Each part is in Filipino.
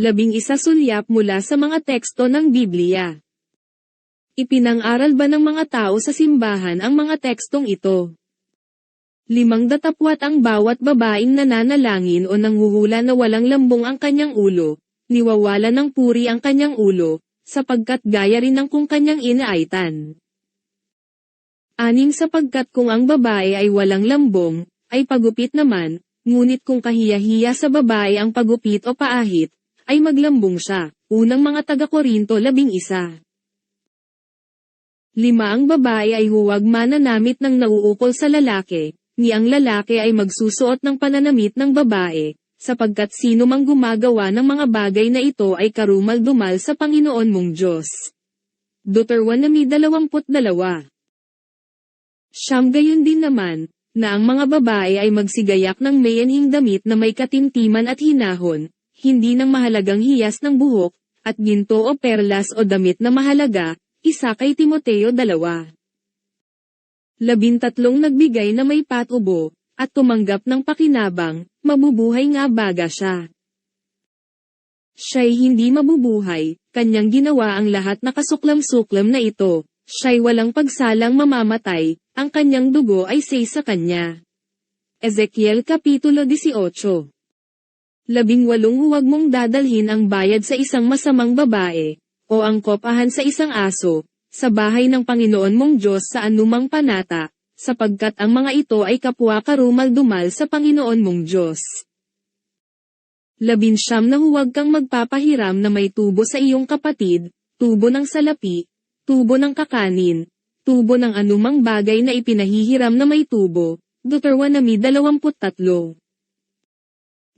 11 sulyap mula sa mga teksto ng Biblia. Ipinang-aral ba ng mga tao sa simbahan ang mga tekstong ito? 5 datapwat ang bawat babaeng nananalangin o nanghuhula na walang lambong ang kanyang ulo, niwawala ng puri ang kanyang ulo, sapagkat gaya rin ng kung kanyang inaaitan. 6 sapagkat kung ang babae ay walang lambong, ay pagupit naman, ngunit kung kahiya-hiya sa babae ang pagupit o paahit, ay maglambong siya. Unang mga taga-Korinto 11. 5 Ang babae ay huwag mananamit ng nauukol sa lalaki, ni ang lalaki ay magsusuot ng pananamit ng babae, sapagkat sino mang gumagawa ng mga bagay na ito ay karumal-dumal sa Panginoon mong Diyos. Deuteronomy 22. Gayon din naman, na ang mga babae ay magsigayak ng mayanhing damit na may katimtiman at hinahon, hindi ng mahalagang hiyas ng buhok, at ginto o perlas o damit na mahalaga, 1 kay Timoteo 2. 13 nagbigay na may patubo, at tumanggap ng pakinabang, mabubuhay nga baga siya. Siya'y hindi mabubuhay, kanyang ginawa ang lahat na kasuklam-suklam na ito, siya'y walang pagsalang mamamatay, ang kanyang dugo ay sa kanya. Ezekiel Kapitulo 18. 18 Huwag mong dadalhin ang bayad sa isang masamang babae, o ang kopahan sa isang aso, sa bahay ng Panginoon mong Diyos sa anumang panata, sapagkat ang mga ito ay kapwa karumal-dumal sa Panginoon mong Diyos. 19 Huwag kang magpapahiram na may tubo sa iyong kapatid, tubo ng salapi, tubo ng kakanin, tubo ng anumang bagay na ipinahihiram na may tubo. Deuteronomy 23.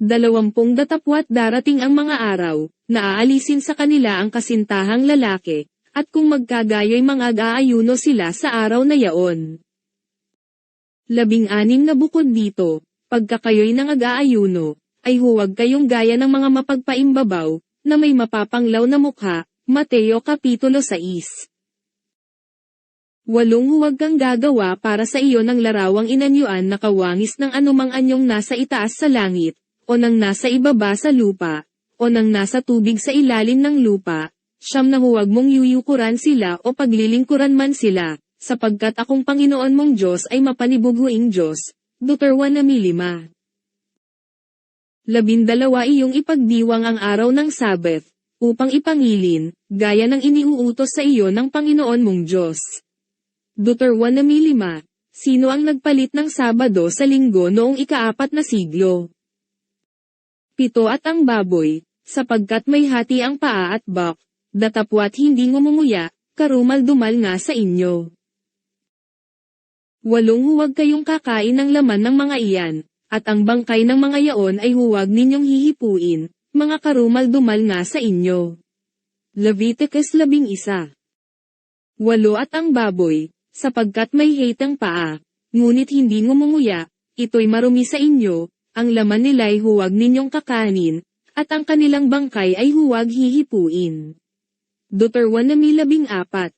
20 datapwat darating ang mga araw, na aalisin sa kanila ang kasintahang lalaki, at kung magkagayo'y mag-aayuno sila sa araw na yaon. 16 na bukod dito, pagka kayo'y nang-aayuno, ay huwag kayong gaya ng mga mapagpaimbabaw, na may mapapanglaw na mukha. Mateo Kapitulo 6. 8 Huwag kang gagawa para sa iyo ng larawang inanyuan na kawangis ng anumang anyong nasa itaas sa langit, o nang nasa ibaba sa lupa, o nang nasa tubig sa ilalim ng lupa. 9 Huwag mong yuyukuran sila o paglilingkuran man sila, sapagkat akong Panginoon mong Diyos ay mapanibuguing Diyos. Deuteronomy 5. 12 Iyong ipagdiwang ang araw ng Sabbath, upang ipangilin, gaya ng iniuutos sa iyo ng Panginoon mong Diyos. Deuteronomy 5 Sino ang nagpalit ng Sabado sa Linggo noong ika-4 na siglo? 7 At ang baboy, sapagkat may hati ang paa at bak, datapwat hindi ngumumuya, karumal-dumal nga sa inyo. 8 Huwag kayong kakain ng laman ng mga iyan, at ang bangkay ng mga yaon ay huwag ninyong hihipuin, mga karumal-dumal nga sa inyo. Leviticus 11. 8 At ang baboy, sapagkat may hate ang paa, ngunit hindi ngumunguya, ito'y marumi sa inyo, ang laman nila'y huwag ninyong kakanin, at ang kanilang bangkay ay huwag hihipuin. Deuteronomy 14.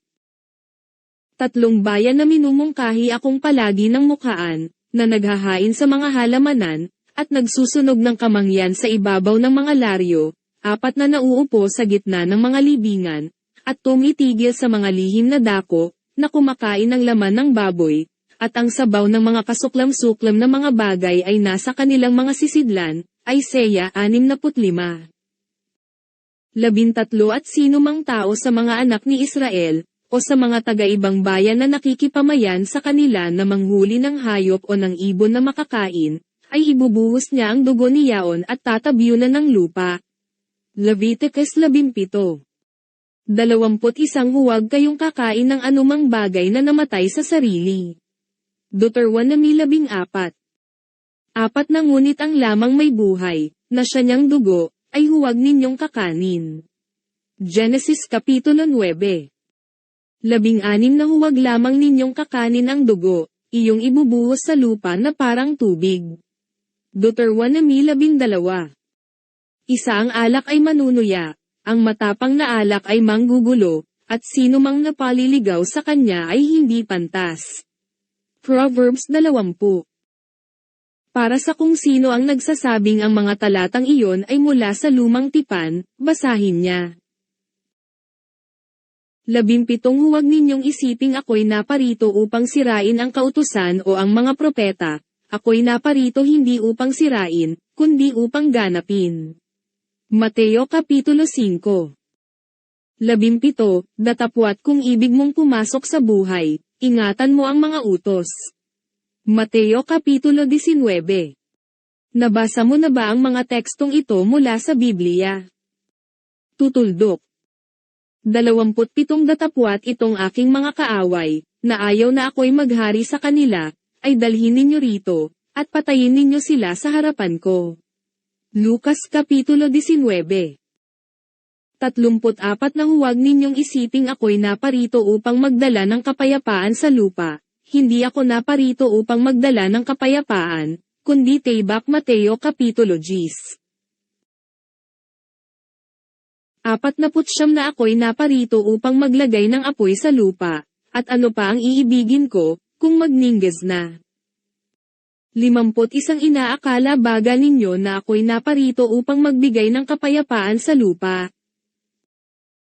3 bayan na minumungkahi akong palagi ng mukhaan, na naghahain sa mga halamanan, at nagsusunog ng kamangyan sa ibabaw ng mga laryo, 4 na nauupo sa gitna ng mga libingan, at tumitigil sa mga lihim na dako, na kumakain ng laman ng baboy, at ang sabaw ng mga kasuklam-suklam na mga bagay ay nasa kanilang mga sisidlan. Isaiah 65. 13 At sino mang tao sa mga anak ni Israel, o sa mga taga-ibang bayan na nakikipamayan sa kanila na manghuli ng hayop o ng ibon na makakain, ay ibubuhos niya ang dugo ni yaon at tatabyunan ng lupa. Leviticus 17. 21 Huwag kayong kakain ng anumang bagay na namatay sa sarili. Deuteronomy 14. 4 Na ngunit ang lamang may buhay, na siya niyang dugo, ay huwag ninyong kakanin. Genesis Kapitulo 9. 16 Na huwag lamang ninyong kakanin ang dugo, iyong ibubuhos sa lupa na parang tubig. Deuteronomy 12. Isa ang alak ay manunuya, ang matapang na alak ay manggugulo, at sino mang napaliligaw sa kanya ay hindi pantas. Proverbs 20. Para sa kung sino ang nagsasabing ang mga talatang iyon ay mula sa lumang tipan, basahin niya. 17 Huwag ninyong isiping ako'y naparito upang sirain ang kautusan o ang mga propeta, ako'y naparito hindi upang sirain, kundi upang ganapin. Mateo Kapitulo 5. 17 Datapwat kung ibig mong pumasok sa buhay, ingatan mo ang mga utos. Mateo Kapitulo 19. Nabasa mo na ba ang mga tekstong ito mula sa Biblia? Tutuldok. 27 Datapwat itong aking mga kaaway, na ayaw na ako'y maghari sa kanila, ay dalhin ninyo rito, at patayin ninyo sila sa harapan ko. Lucas Kapitulo 19. 34 Na huwag ninyong isiping ako'y naparito upang magdala ng kapayapaan sa lupa, hindi ako naparito upang magdala ng kapayapaan, kundi tibak. Mateo Kapitulo 10. 49 Na ako'y naparito upang maglagay ng apoy sa lupa, at ano pa ang iibigin ko, kung magningges na. 51 Inaakala baga ninyo na ako'y naparito upang magbigay ng kapayapaan sa lupa?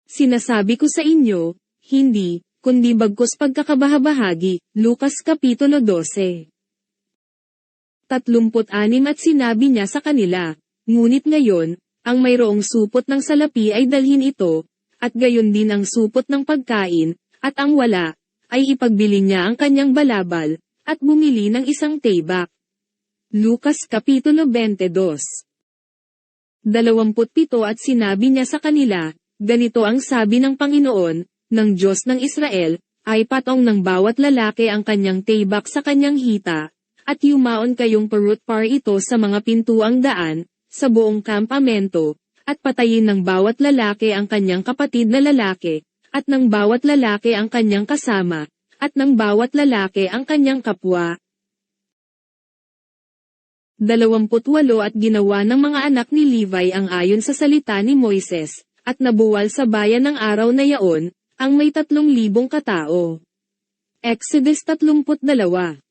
Sinasabi ko sa inyo, hindi, kundi bagkus pagkakabahabahagi. Lucas Kapitulo 12. 36 At sinabi niya sa kanila, ngunit ngayon, ang mayroong supot ng salapi ay dalhin ito, at gayon din ang supot ng pagkain, at ang wala, ay ipagbili niya ang kanyang balabal, at bumili ng isang tibak. Lucas Kapitulo 22. 27 At sinabi niya sa kanila, ganito ang sabi ng Panginoon, ng Diyos ng Israel, ay patong ng bawat lalaki ang kanyang tibak sa kanyang hita, at yumaon kayong parut-par ito sa mga pintuang daan, sa buong kampamento, at patayin ng bawat lalaki ang kanyang kapatid na lalaki, at ng bawat lalaki ang kanyang kasama, at ng bawat lalaki ang kanyang kapwa. 28 At ginawa ng mga anak ni Levi ang ayon sa salita ni Moises, at nabuwal sa bayan ng araw na yaon, ang may 3,000 katao. Exodus 32. 17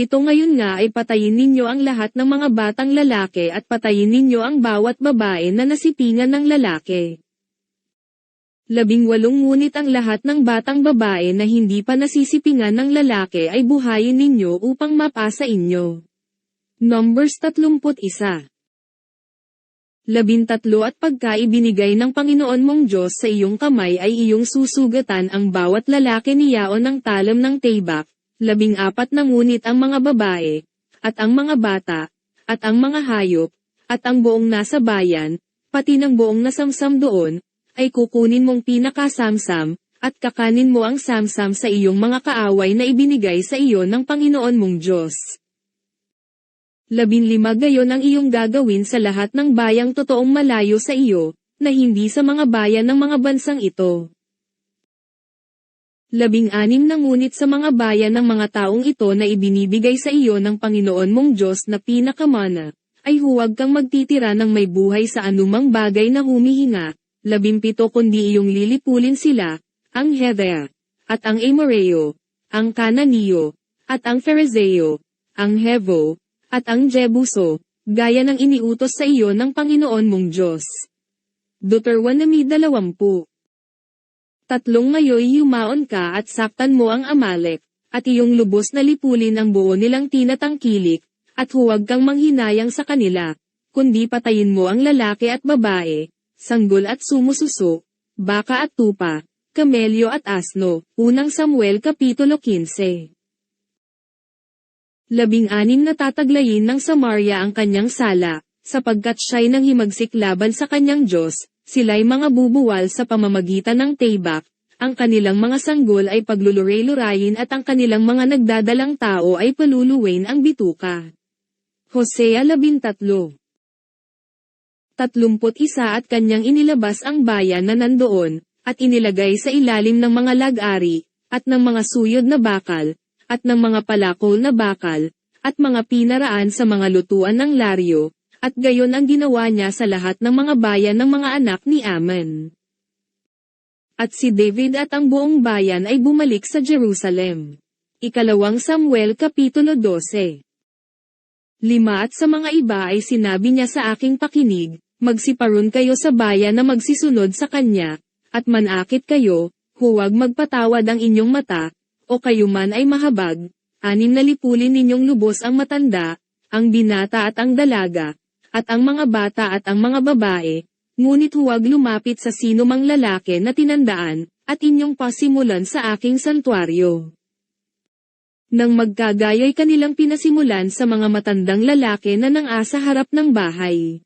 Ngayon nga ay patayin ninyo ang lahat ng mga batang lalaki at patayin ninyo ang bawat babae na nasipingan ng lalaki. 18 Ngunit ang lahat ng batang babae na hindi pa nasisipingan ng lalaki ay buhayin ninyo upang mapasa inyo. Numbers 31. 13 At pagka ibinigay ng Panginoon mong Diyos sa iyong kamay ay iyong susugatan ang bawat lalaki niyaon ng talam ng tibak, 14 Na ngunit ang mga babae, at ang mga bata, at ang mga hayop, at ang buong nasa bayan, pati ng buong nasamsam doon, ay kukunin mong pinakasamsam, at kakanin mo ang samsam sa iyong mga kaaway na ibinigay sa iyo ng Panginoon mong Diyos. 15 Gayon ang iyong gagawin sa lahat ng bayang totoong malayo sa iyo, na hindi sa mga bayan ng mga bansang ito. 16 Na ngunit sa mga bayan ng mga taong ito na ibinibigay sa iyo ng Panginoon mong Diyos na pinakamana, ay huwag kang magtitira ng may buhay sa anumang bagay na humihinga. 17 Kundi iyong lilipulin sila, ang Hethea, at ang Amoreo, ang Kananeo, at ang Pherezeo, ang Hevo, at ang Jebuso, gaya ng iniutos sa iyo ng Panginoon mong Diyos. Deuteronomy 20. 3 Ngayoy yumaon ka at saktan mo ang Amalek, at iyong lubos na lipulin ang buo nilang tinatangkilik, at huwag kang manghinayang sa kanila, kundi patayin mo ang lalaki at babae, sanggol at sumususo, baka at tupa, kamelyo at asno. Unang Samuel Kapitulo 15. 16 Na tataglayin ng Samaria ang kanyang sala, sapagkat siya'y nanghimagsik laban sa kanyang Diyos. Sila'y mga bubuwal sa pamamagitan ng tibak, ang kanilang mga sanggol ay pagluluray-lurayin at ang kanilang mga nagdadalang tao ay paluluwain ang bituka. Hosea 13. 31 At kanyang inilabas ang bayan na nandoon, at inilagay sa ilalim ng mga lag-ari, at ng mga suyod na bakal, at ng mga palakol na bakal, at mga pinaraan sa mga lutuan ng laryo, at gayon ang ginawa niya sa lahat ng mga bayan ng mga anak ni Ammon. At si David at ang buong bayan ay bumalik sa Jerusalem. Ikalawang Samuel Kapitulo 12. 5 At sa mga iba ay sinabi niya sa aking pakinig, magsiparon kayo sa bayan na magsisunod sa kanya, at manakit kayo, huwag magpatawad ang inyong mata, o kayo man ay mahabag, 6 na lipulin ninyong lubos ang matanda, ang binata at ang dalaga, at ang mga bata at ang mga babae, ngunit huwag lumapit sa sino mang lalaki na tinandaan, at inyong pasimulan sa aking santuaryo. Nang magkagayoy kanilang pinasimulan sa mga matandang lalaki na nang-asa harap ng bahay.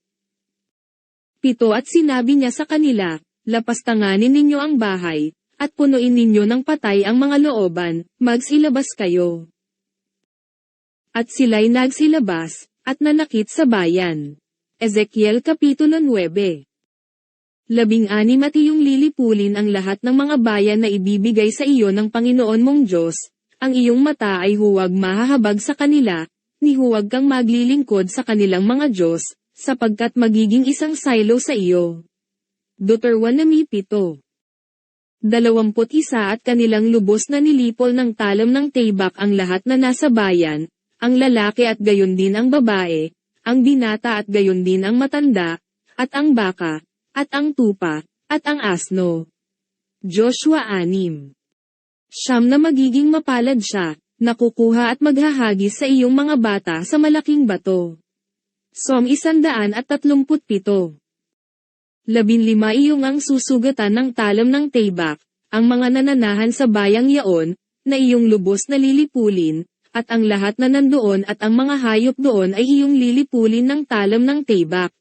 7 At sinabi niya sa kanila, lapastanganin ninyo ang bahay, at punuin ninyo ng patay ang mga looban, magsilabas kayo. At sila'y nagsilabas, at nanakit sa bayan. Ezekiel Kapitulo 9. 16 At iyong lilipulin ang lahat ng mga bayan na ibibigay sa iyo ng Panginoon mong Diyos, ang iyong mata ay huwag mahahabag sa kanila, ni huwag kang maglilingkod sa kanilang mga Diyos, sapagkat magiging isang silo sa iyo. Deuteronomy 7. 21 At kanilang lubos na nilipol ng talam ng tibak ang lahat na nasa bayan, ang lalaki at gayon din ang babae, ang binata at gayon din ang matanda, at ang baka, at ang tupa, at ang asno. Joshua 6. Siyam na magiging mapalad siya, nakukuha at maghahagis sa iyong mga bata sa malaking bato. Psalm 137. 15 Iyong ang susugatan ng talam ng tibak, ang mga nananahan sa bayang yaon, na iyong lubos na lilipulin, at ang lahat na nandoon at ang mga hayop doon ay iyong lilipulin ng talam ng tibak.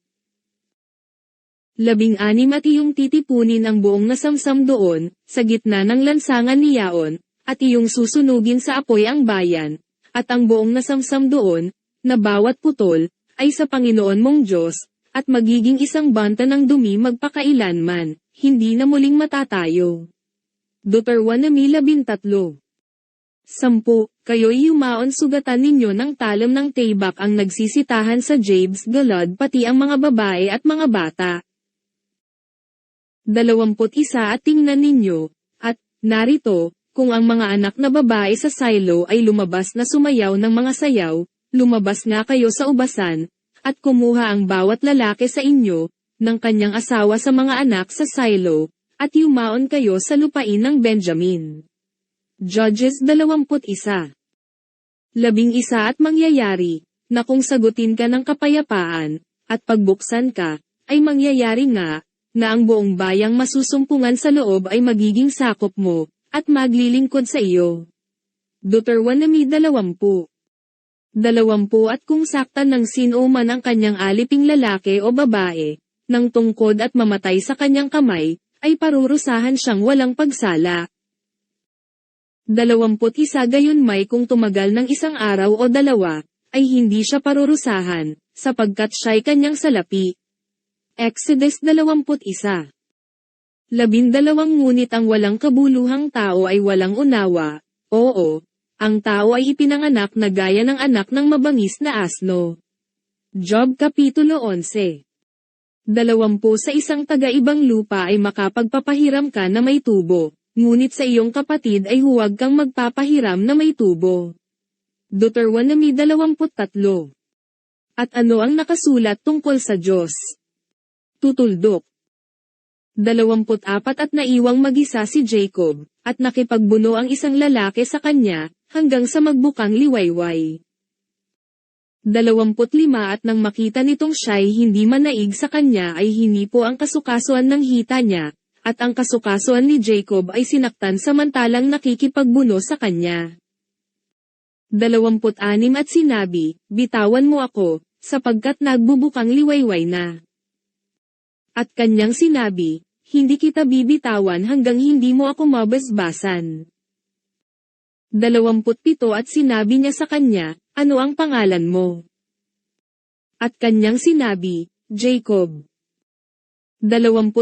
16 At iyong titipunin ang buong nasamsam doon, sa gitna ng lansangan ni Yaon, at iyong susunugin sa apoy ang bayan, at ang buong nasamsam doon, na bawat putol, ay sa Panginoon mong Diyos, at magiging isang banta ng dumi magpakailanman, hindi na muling matatayo. Deuteronomy 13. 10 Kayo'y yumaon sugatan ninyo ng talam ng tibak ang nagsisitahan sa Jabes Galad pati ang mga babae at mga bata. 21 At tingnan ninyo, at, narito, kung ang mga anak na babae sa silo ay lumabas na sumayaw ng mga sayaw, lumabas nga kayo sa ubasan, at kumuha ang bawat lalaki sa inyo, ng kanyang asawa sa mga anak sa silo, at yumaon kayo sa lupain ng Benjamin. Judges 21. 11 At mangyayari, na kung sagutin ka ng kapayapaan, at pagbuksan ka, ay mangyayari nga, na ang buong bayang masusumpungan sa loob ay magiging sakop mo, at maglilingkod sa iyo. Deuteronomy 20. 20 At kung saktan ng sino man ang kanyang aliping lalaki o babae, ng tungkod at mamatay sa kanyang kamay, ay parurusahan siyang walang pagsala. 21 Gayunmay kung tumagal ng isang araw o dalawa, ay hindi siya parurusahan, sapagkat siya'y kanyang salapi. Exodus 21. 12 Ngunit ang walang kabuluhang tao ay walang unawa, oo, ang tao ay ipinanganak na gaya ng anak ng mabangis na asno. Job Kapitulo 11. 20 Sa isang taga-ibang lupa ay makapagpapahiram ka na may tubo, ngunit sa iyong kapatid ay huwag kang magpapahiram na may tubo. Deuteronomy 23. At ano ang nakasulat tungkol sa Diyos? Tutuldok. 24 At naiwang mag-isa si Jacob, at nakipagbuno ang isang lalaki sa kanya, hanggang sa magbukang liwayway. 25 At nang makita nitong siya'y hindi manaig sa kanya ay hinipo ang kasukasuan ng hita niya, at ang kasukasuan ni Jacob ay sinaktan samantalang nakikipagbuno sa kanya. 26 At sinabi, bitawan mo ako, sapagkat nagbubukang liwayway na. At kanyang sinabi, hindi kita bibitawan hanggang hindi mo ako mabasbasan. 27 At sinabi niya sa kanya, ano ang pangalan mo? At kanyang sinabi, Jacob. 28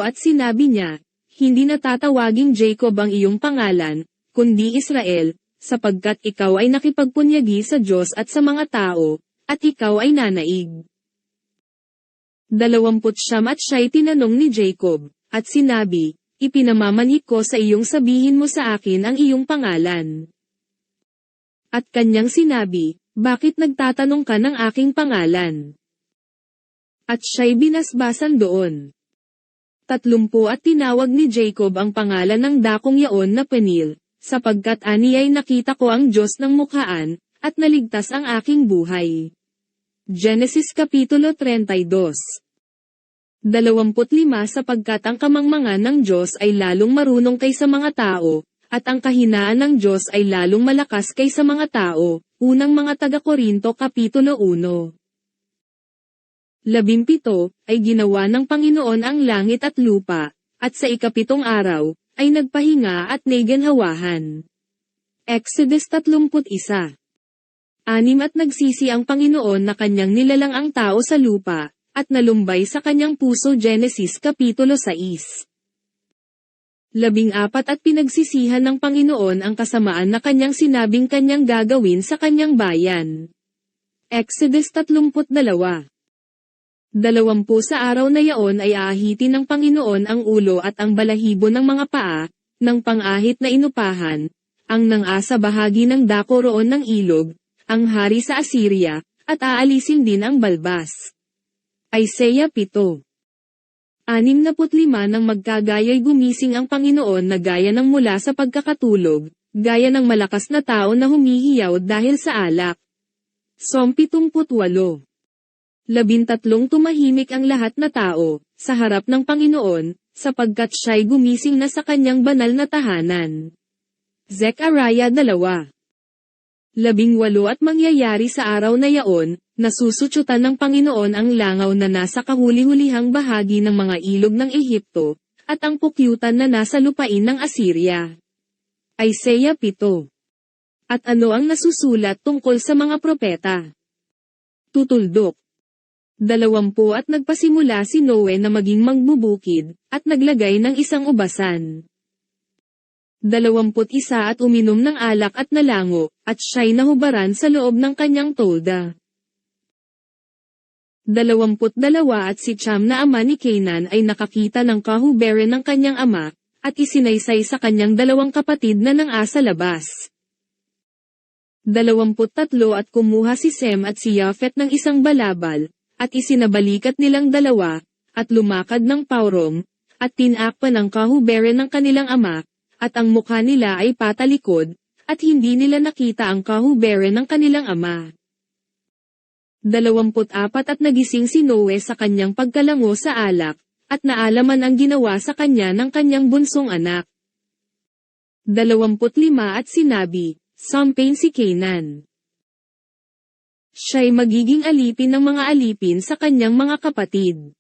At sinabi niya, hindi na tatawaging Jacob ang iyong pangalan, kundi Israel, sapagkat ikaw ay nakipagpunyagi sa Diyos at sa mga tao, at ikaw ay nanaig. 29 At siya'y tinanong ni Jacob, at sinabi, ipinamamanhik ko sa iyong sabihin mo sa akin ang iyong pangalan. At kanyang sinabi, bakit nagtatanong ka ng aking pangalan? At siya'y binasbasan doon. 30 at tinawag ni Jacob ang pangalan ng dakong yaon na Penil, sapagkat aniya'y nakita ko ang Diyos ng mukhaan, at naligtas ang aking buhay. Genesis Kapitulo 32. 25 Sapagkat ang kamangmangan ng Diyos ay lalong marunong kaysa mga tao, at ang kahinaan ng Diyos ay lalong malakas kaysa mga tao. Unang mga taga-Korinto Kapitulo 1. 17 Ay ginawa ng Panginoon ang langit at lupa, at sa ikapitong araw, ay nagpahinga at naginhawahan. Exodus 31. 6 At nagsisi ang Panginoon na kanyang nilalang ang tao sa lupa, at nalumbay sa kanyang puso. Genesis Kapitulo 6. 14 At pinagsisihan ng Panginoon ang kasamaan na kanyang sinabing kanyang gagawin sa kanyang bayan. Exodus 32. 20 Sa araw na yaon ay aahitin ng Panginoon ang ulo at ang balahibo ng mga paa, ng pang-ahit na inupahan, ang nang-asa bahagi ng dako roon ng ilog, ang hari sa Assyria, at aalisin din ang balbas. Isaiah 7. 65 Nang magkagaya'y gumising ang Panginoon na gaya ng mula sa pagkakatulog, gaya ng malakas na tao na humihiyaw dahil sa alak. Psalm 78. 13 Tumahimik ang lahat na tao, sa harap ng Panginoon, sapagkat siya'y gumising na sa kanyang banal na tahanan. Zechariah 2. 18 At mangyayari sa araw na yaon, nasusutyutan ng Panginoon ang langaw na nasa kahuli-hulihang bahagi ng mga ilog ng Ehipto, at ang pukyutan na nasa lupain ng Assyria. Isaiah 7. At ano ang nasusulat tungkol sa mga propeta? Tutuldok. 20 At nagpasimula si Noe na maging mangbubukid, at naglagay ng isang ubasan. 21 At uminom ng alak at nalango, at siya'y nahubaran sa loob ng kanyang tolda. 22 At si Cham na ama ni Canaan ay nakakita ng kahubere ng kanyang ama, at isinaysay sa kanyang 2 kapatid na nang-asa labas. 23 At kumuha si Sem at si Yafet ng isang balabal, at isinabalikat nilang 2, at lumakad ng paurong, at tinakpan ang kahubere ng kanilang ama, at ang mukha nila ay patalikod, at hindi nila nakita ang kahubere ng kanilang ama. 24 At nagising si Noe sa kanyang pagkalango sa alak, at naalaman ang ginawa sa kanya ng kanyang bunsong anak. 25 At sinabi, Sumpain si Canaan. Siya'y magiging alipin ng mga alipin sa kanyang mga kapatid.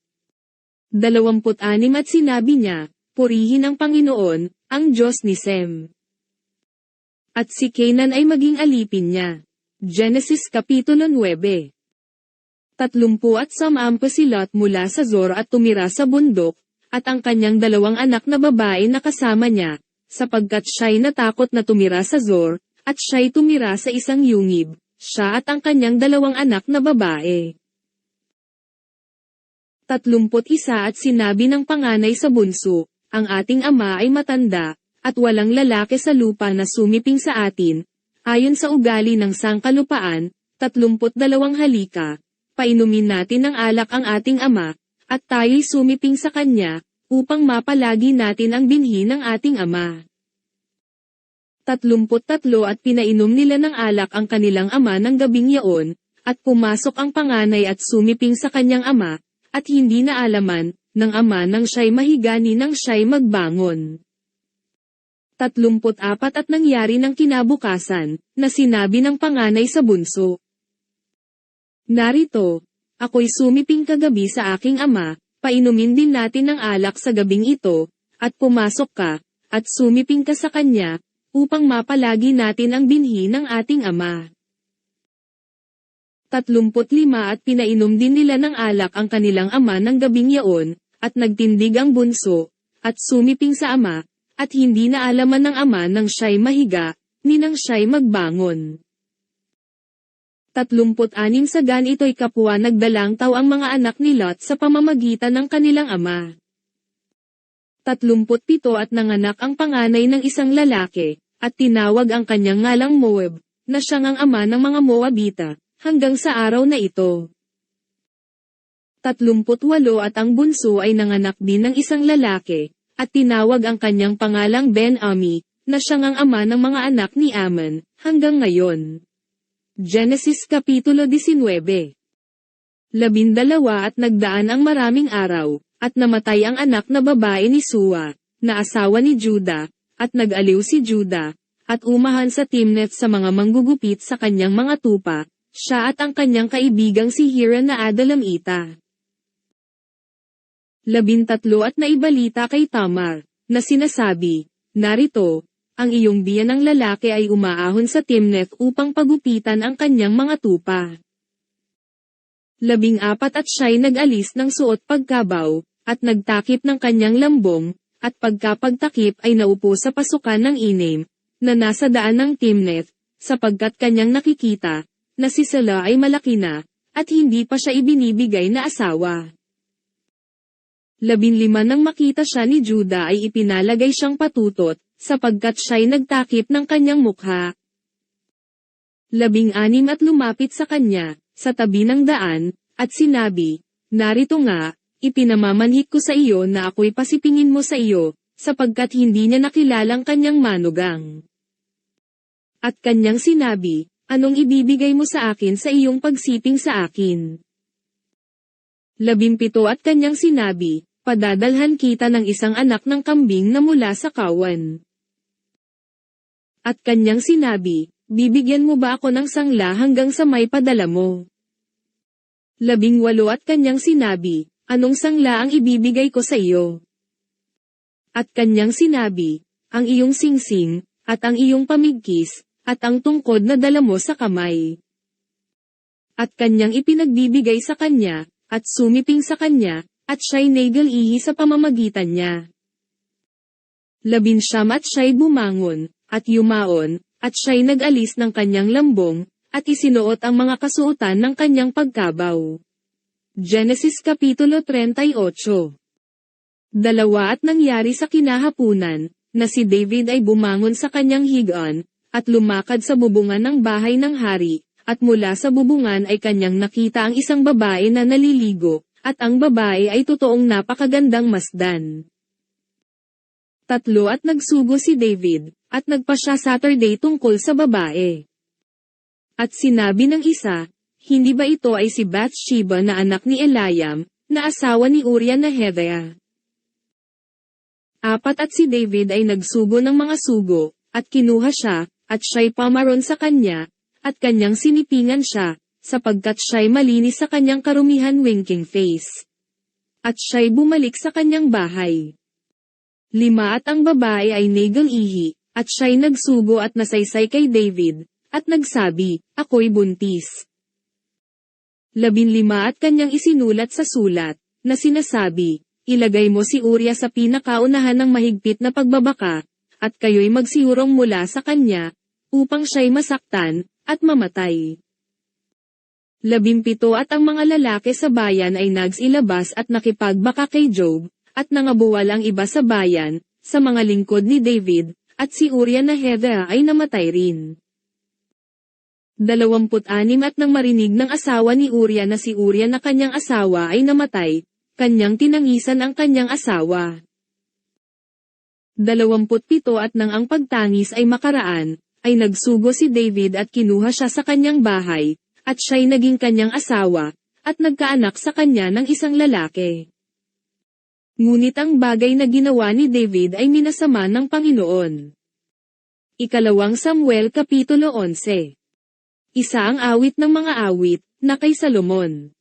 26 At sinabi niya, purihin ang Panginoon, ang Diyos ni Sem. At si Canaan ay maging alipin niya. Genesis Kapitulo 9. 30 At sumampa si Lot mula sa Zor at tumira sa bundok, at ang kanyang 2 anak na babae na kasama niya, sapagkat siya'y natakot na tumira sa Zor, at siya'y tumira sa isang yungib, siya at ang kanyang 2 anak na babae. 31 At sinabi ng panganay sa bunso, ang ating ama ay matanda, at walang lalaki sa lupa na sumiping sa atin, ayon sa ugali ng sangkalupaan. 32 Halika, painumin natin ng alak ang ating ama, at tayo'y sumiping sa kanya, upang mapalagi natin ang binhi ng ating ama. 33 At pinainom nila ng alak ang kanilang ama ng gabing yaon, at pumasok ang panganay at sumiping sa kanyang ama, at hindi naalaman ng ama nang siya'y mahiga ni nang siya'y magbangon. 34 At nangyari ng kinabukasan, na sinabi ng panganay sa bunso, narito, ako'y sumiping kagabi sa aking ama, painumin din natin ng alak sa gabing ito, at pumasok ka, at sumiping ka sa kanya, upang mapalagi natin ang binhi ng ating ama. 35 At pinainom din nila ng alak ang kanilang ama ng gabing yaon, at nagtindig ang bunso, at sumiping sa ama, at hindi naalaman ng ama nang siya'y mahiga, ni nang siya'y magbangon. 36 Sa ganito'y kapwa nagdalang taw ang mga anak ni Lot sa pamamagitan ng kanilang ama. 37 At nanganak ang panganay ng isang lalaki, at tinawag ang kanyang ngalang Moab, na siyang ang ama ng mga Moabita, hanggang sa araw na ito. 38 at ang bunso ay nanganak din ng isang lalaki, at tinawag ang kanyang pangalang Ben-Ami, na siyang ang ama ng mga anak ni Ammon, hanggang ngayon. Genesis Kapitulo 19. 12 at nagdaan ang maraming araw, at namatay ang anak na babae ni Sua, na asawa ni Juda, at nag-aliw si Juda, at umahan sa Timnath sa mga manggugupit sa kanyang mga tupa, siya at ang kanyang kaibigang si Hira na Adalamita. 13 at naibalita kay Tamar, na sinasabi, narito, ang iyong biyanang lalaki ay umaahon sa Timnath upang pagupitan ang kanyang mga tupa. 14 at siya'y nag-alis ng suot pagkabaw, at nagtakip ng kanyang lambong, at pagkapagtakip ay naupo sa pasukan ng Inem, na nasa daan ng Timnath, sapagkat kanyang nakikita, na si Sela ay malaki na, at hindi pa siya ibinibigay na asawa. 15 nang makita siya ni Juda ay ipinalagay siyang patutot, sapagkat siya'y nagtakip ng kanyang mukha. 16 at lumapit sa kanya, sa tabi ng daan, at sinabi, narito nga, ipinamamanhik ko sa iyo na ako'y pasipingin mo sa iyo, sapagkat hindi niya nakilalang kanyang manugang. At kanyang sinabi, anong ibibigay mo sa akin sa iyong pagsiping sa akin? 17 at kanyang sinabi, padadalhan kita ng isang anak ng kambing na mula sa kawan. At kanyang sinabi, bibigyan mo ba ako ng sangla hanggang sa may padala mo? 18 at kanyang sinabi, anong sangla ang ibibigay ko sa iyo? At kanyang sinabi, ang iyong singsing, at ang iyong pamigkis, at ang tungkod na dala mo sa kamay. At kanyang ipinagbibigay sa kanya, at sumiping sa kanya, at siya'y naigal-ihi sa pamamagitan niya. 19 at siya'y bumangon, at yumaon, at siya'y nag-alis ng kanyang lambong, at isinuot ang mga kasuotan ng kanyang pagkabaw. Genesis Kapitulo 38. 2 at nangyari sa kinahapunan, na si David ay bumangon sa kanyang higaan, at lumakad sa bubungan ng bahay ng hari, at mula sa bubungan ay kanyang nakita ang isang babae na naliligo, at ang babae ay totoong napakagandang masdan. 3 at nagsugo si David, at nagpa siya Saturday tungkol sa babae. At sinabi ng isa, hindi ba ito ay si Bathsheba na anak ni Eliam, na asawa ni Uriah na Hethea? 4 at si David ay nagsugo ng mga sugo, at kinuha siya, at siya'y pamaron sa kanya, at kanyang sinipingan siya, sapagkat siya'y malinis sa kanyang karumihan winking face. At siya'y bumalik sa kanyang bahay. 5 at ang babae ay naigal-ihi, at siya'y nagsugo at nasaysay kay David, at nagsabi, ako'y buntis. 15 at kanyang isinulat sa sulat, na sinasabi, ilagay mo si Uriah sa pinakaunahan ng mahigpit na pagbabaka, at kayo'y magsiurong mula sa kanya, upang siya'y masaktan, at mamatay. 17 at ang mga lalaki sa bayan ay nagsilabas at nakipagbaka kay Job, at nangabuwal ang iba sa bayan, sa mga lingkod ni David, at si Uriah na Hethea ay namatay rin. 26 at nang marinig ng asawa ni Uriah na si Uriah na kanyang asawa ay namatay, kanyang tinangisan ang kanyang asawa. 27 at nang ang pagtangis ay makaraan, ay nagsugo si David at kinuha siya sa kanyang bahay, at siya'y naging kanyang asawa, at nagkaanak sa kanya ng isang lalaki. Ngunit ang bagay na ginawa ni David ay minasama ng Panginoon. 2 Samuel Kapitulo 11. Isa ang awit ng mga awit, na kay Salomon.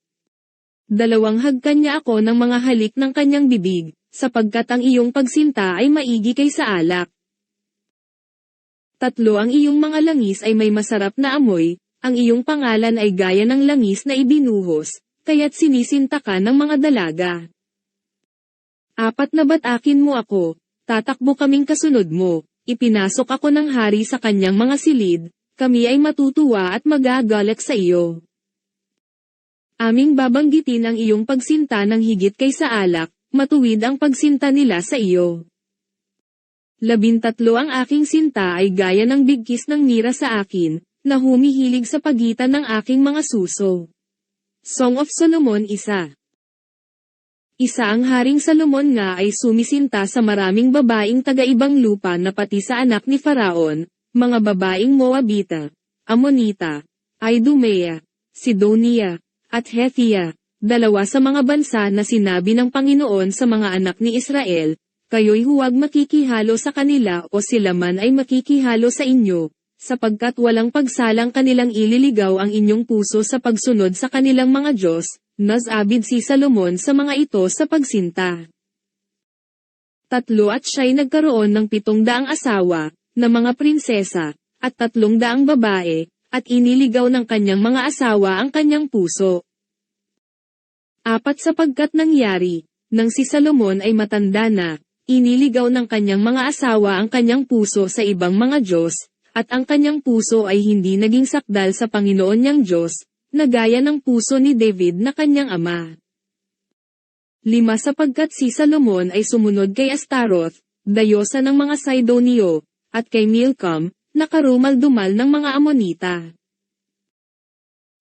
2 hagkan niya ako ng mga halik ng kanyang bibig, sapagkat ang iyong pagsinta ay maigi kaysa alak. 3 ang iyong mga langis ay may masarap na amoy, ang iyong pangalan ay gaya ng langis na ibinuhos, kaya't sinisinta ka ng mga dalaga. 4 na batakin mo ako, tatakbo kaming kasunod mo, ipinasok ako ng hari sa kanyang mga silid, kami ay matutuwa at magagalit sa iyo. Aming babanggitin ang iyong pagsinta ng higit kaysa alak, matuwid ang pagsinta nila sa iyo. 13 ang aking sinta ay gaya ng bigkis ng mira sa akin, na humihilig sa pagitan ng aking mga suso. Song of Solomon 1. Isa ang Haring Salomon nga ay sumisinta sa maraming babaeng taga-ibang lupa na pati sa anak ni Faraon, mga babaeng Moabita, Amonita, Idumea, Sidonia, at Hethia, dalawa sa mga bansa na sinabi ng Panginoon sa mga anak ni Israel, kayo'y huwag makikihalo sa kanila o sila man ay makikihalo sa inyo, sapagkat walang pagsalang kanilang ililigaw ang inyong puso sa pagsunod sa kanilang mga Diyos, nasabid si Salomon sa mga ito sa pagsinta. 3 At siya'y nagkaroon ng 700 asawa, na mga prinsesa, at 300 babae, at iniligaw ng kanyang mga asawa ang kanyang puso. 4 Sapagkat nangyari, nang si Salomon ay matanda na, iniligaw ng kanyang mga asawa ang kanyang puso sa ibang mga Diyos, at ang kanyang puso ay hindi naging sakdal sa Panginoon niyang Diyos, na gaya ng puso ni David na kanyang ama. 5 Sapagkat si Salomon ay sumunod kay Astaroth, dayosa ng mga Sidonio, at kay Milcom, na karumal-dumal ng mga Amonita.